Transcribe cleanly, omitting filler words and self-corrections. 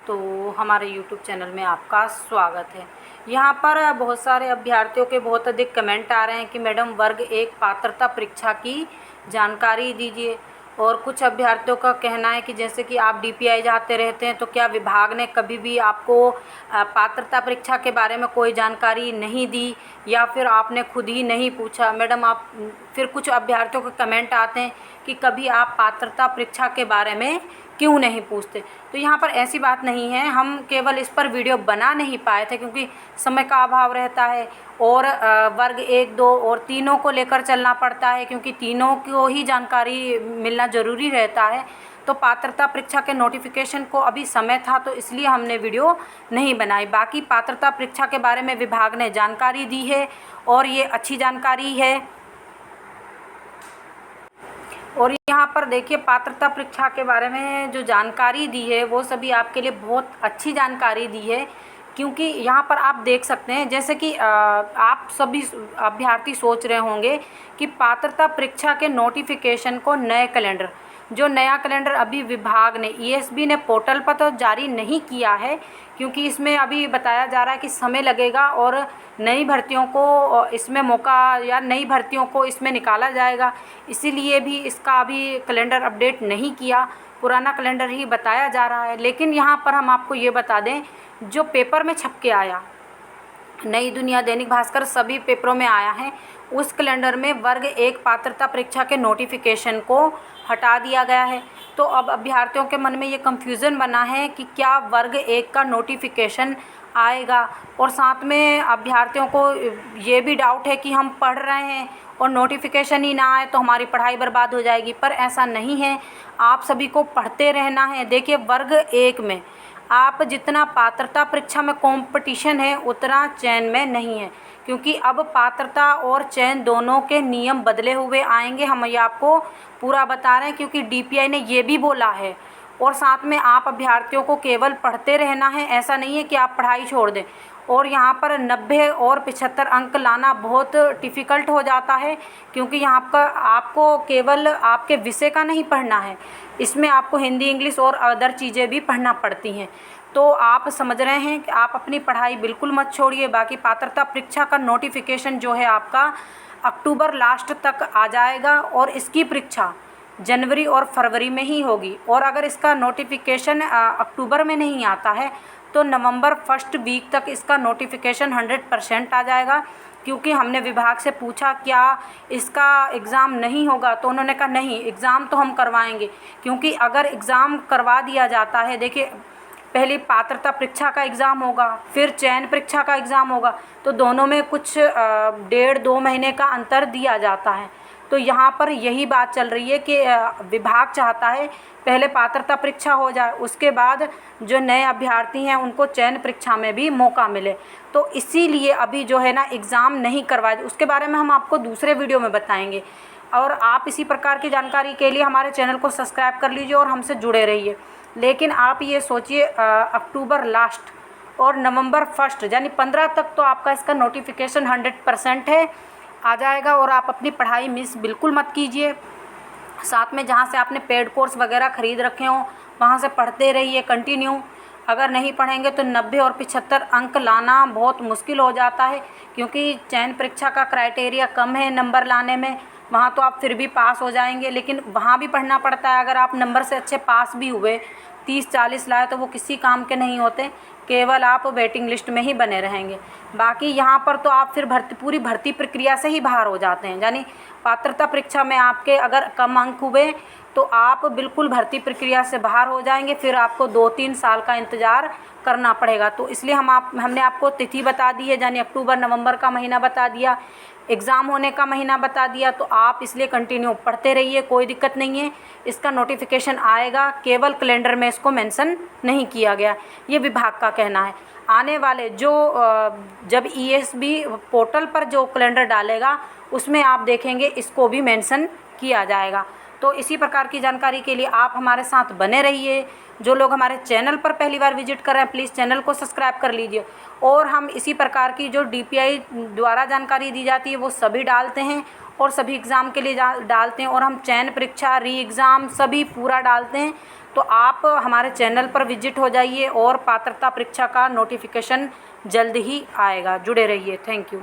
तो हमारे YouTube channel में आपका स्वागत है। यहाँ पर बहुत सारे अभ्यर्थियों के बहुत अधिक कमेंट आ रहे हैं कि मैडम वर्ग 1 पात्रता परीक्षा की जानकारी दीजिए। और कुछ अभ्यर्थियों का कहना है कि जैसे कि आप DPI जाते रहते हैं, तो क्या विभाग ने कभी भी आपको पात्रता परीक्षा के बारे में कोई जानकारी नहीं दी, या फिर आपने खुद ही नहीं पूछा। मैडम आप फिर कुछ अभ्यर्थियों के कमेंट आते हैं कि कभी आप पात्रता परीक्षा के बारे में क्यों नहीं पूछते। तो यहाँ पर ऐसी बात नहीं है, हम केवल इस पर वीडियो बना नहीं पाए थे क्योंकि समय का अभाव रहता है और वर्ग 1, 2 और तीनों को लेकर चलना पड़ता है, क्योंकि तीनों को ही जानकारी मिलना ज़रूरी रहता है। तो पात्रता परीक्षा के नोटिफिकेशन को अभी समय था, तो इसलिए हमने वीडियो नहीं बनाई। बाकी पात्रता परीक्षा के बारे में विभाग ने जानकारी दी है और ये अच्छी जानकारी है। और यहाँ पर देखिए, पात्रता परीक्षा के बारे में जो जानकारी दी है वो सभी आपके लिए बहुत अच्छी जानकारी दी है, क्योंकि यहाँ पर आप देख सकते हैं जैसे कि आप सभी अभ्यर्थी सोच रहे होंगे कि पात्रता परीक्षा के नोटिफिकेशन को जो नया कैलेंडर अभी विभाग ने ESB ने पोर्टल पर तो जारी नहीं किया है, क्योंकि इसमें अभी बताया जा रहा है कि समय लगेगा और नई भर्तियों को इसमें मौका या नई भर्तियों को इसमें निकाला जाएगा। इसीलिए भी इसका अभी कैलेंडर अपडेट नहीं किया, पुराना कैलेंडर ही बताया जा रहा है। लेकिन यहाँ पर हम आपको ये बता दें, जो पेपर में छप के आया, नई दुनिया, दैनिक भास्कर सभी पेपरों में आया है, उस कैलेंडर में वर्ग 1 पात्रता परीक्षा के नोटिफिकेशन को हटा दिया गया है। तो अब अभ्यर्थियों के मन में ये कन्फ्यूज़न बना है कि क्या वर्ग 1 का नोटिफिकेशन आएगा, और साथ में अभ्यर्थियों को ये भी डाउट है कि हम पढ़ रहे हैं और नोटिफिकेशन ही ना आए तो हमारी पढ़ाई बर्बाद हो जाएगी। पर ऐसा नहीं है, आप सभी को पढ़ते रहना है। देखिए, वर्ग 1 में आप जितना पात्रता परीक्षा में कंपटीशन है उतना चयन में नहीं है, क्योंकि अब पात्रता और चयन दोनों के नियम बदले हुए आएंगे। हम ये आपको पूरा बता रहे हैं क्योंकि DPI ने ये भी बोला है। और साथ में आप अभ्यर्थियों को केवल पढ़ते रहना है, ऐसा नहीं है कि आप पढ़ाई छोड़ दें। और यहाँ पर 90 और 75 अंक लाना बहुत डिफ़िकल्ट हो जाता है, क्योंकि यहाँ पर आपको केवल आपके विषय का नहीं पढ़ना है, इसमें आपको हिंदी, इंग्लिश और अदर चीज़ें भी पढ़ना पड़ती हैं। तो आप समझ रहे हैं कि आप अपनी पढ़ाई बिल्कुल मत छोड़िए। बाकी पात्रता परीक्षा का नोटिफिकेशन जो है आपका अक्टूबर लास्ट तक आ जाएगा, और इसकी परीक्षा जनवरी और फरवरी में ही होगी। और अगर इसका नोटिफिकेशन अक्टूबर में नहीं आता है तो नवंबर फर्स्ट वीक तक इसका नोटिफिकेशन 100% आ जाएगा। क्योंकि हमने विभाग से पूछा क्या इसका एग्ज़ाम नहीं होगा, तो उन्होंने कहा नहीं, एग्ज़ाम तो हम करवाएंगे। क्योंकि अगर एग्ज़ाम करवा दिया जाता है, देखिए पहले पात्रता परीक्षा का एग्ज़ाम होगा, फिर चयन परीक्षा का एग्ज़ाम होगा, तो दोनों में कुछ 1.5-2 महीने का अंतर दिया जाता है। तो यहाँ पर यही बात चल रही है कि विभाग चाहता है पहले पात्रता परीक्षा हो जाए, उसके बाद जो नए अभ्यर्थी हैं उनको चयन परीक्षा में भी मौका मिले। तो इसीलिए अभी जो है ना एग्ज़ाम नहीं करवाए, उसके बारे में हम आपको दूसरे वीडियो में बताएंगे। और आप इसी प्रकार की जानकारी के लिए हमारे चैनल को सब्सक्राइब कर लीजिए और हमसे जुड़े रहिए। लेकिन आप ये सोचिए, अक्टूबर लास्ट और नवंबर फर्स्ट यानी 15 तक तो आपका इसका नोटिफिकेशन 100% है, आ जाएगा। और आप अपनी पढ़ाई मिस बिल्कुल मत कीजिए। साथ में जहाँ से आपने पेड कोर्स वगैरह ख़रीद रखे हों वहाँ से पढ़ते रहिए कंटिन्यू। अगर नहीं पढ़ेंगे तो 90 और 75 अंक लाना बहुत मुश्किल हो जाता है, क्योंकि चयन परीक्षा का क्राइटेरिया कम है नंबर लाने में। वहाँ तो आप फिर भी पास हो जाएंगे, लेकिन वहाँ भी पढ़ना पड़ता है। अगर आप नंबर से अच्छे पास भी हुए, 30-40 लाए, तो वो किसी काम के नहीं होते, केवल आप वेटिंग लिस्ट में ही बने रहेंगे। बाकी यहाँ पर तो आप फिर पूरी भर्ती प्रक्रिया से ही बाहर हो जाते हैं। यानी पात्रता परीक्षा में आपके अगर कम अंक हुए तो आप बिल्कुल भर्ती प्रक्रिया से बाहर हो जाएंगे, फिर आपको 2-3 साल का इंतज़ार करना पड़ेगा। तो इसलिए हमने आपको तिथि बता दी है, यानी अक्टूबर नवंबर का महीना बता दिया, एग्ज़ाम होने का महीना बता दिया। तो आप इसलिए कंटिन्यू पढ़ते रहिए, कोई दिक्कत नहीं है। इसका नोटिफिकेशन आएगा, केवल कैलेंडर में इसको मेंशन नहीं किया गया, ये विभाग का कहना है। आने वाले जब ESB पोर्टल पर जो कैलेंडर डालेगा उसमें आप देखेंगे इसको भी मेंशन किया जाएगा। तो इसी प्रकार की जानकारी के लिए आप हमारे साथ बने रहिए। जो लोग हमारे चैनल पर पहली बार विजिट कर रहे हैं, प्लीज़ चैनल को सब्सक्राइब कर लीजिए। और हम इसी प्रकार की जो DPI द्वारा जानकारी दी जाती है वो सभी डालते हैं, और सभी एग्ज़ाम के लिए डालते हैं। और हम चयन परीक्षा, री एग्ज़ाम सभी पूरा डालते हैं, तो आप हमारे चैनल पर विजिट हो जाइए और पात्रता परीक्षा का नोटिफिकेशन जल्द ही आएगा। जुड़े रहिए। Thank you.